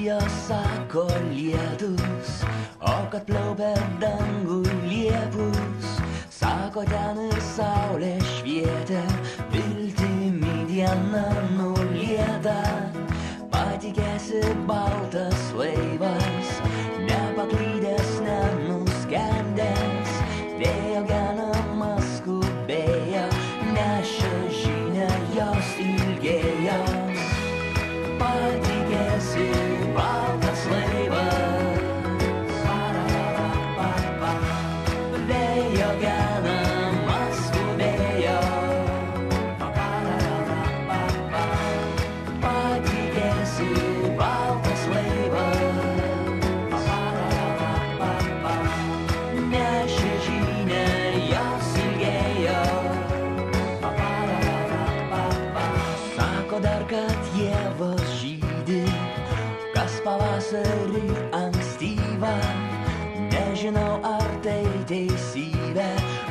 jos sako lietus, o kad plau per dangų liepus. Sako ten ir saulė švietė, viltimi diena nulieta. Patikėsi baltas laivas, nepaklydęs, nenuskendęs. Vėjo genamas skubėjo, nešė žinią, jos ilgėjo. Patikėsi baltas laivas, vėjo genamas skubėjo. Patikėsi baltas laivas, nešė žinią, jos ilgėjo. Sako dar, kad ievos žydi, kas pavasarį ankstyva. Nežinau, ar tai teisybė,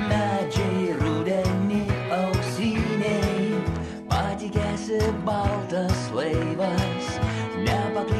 medžiai rudenį auksiniai. Patikėsi baltas laivas, nepaklydęs.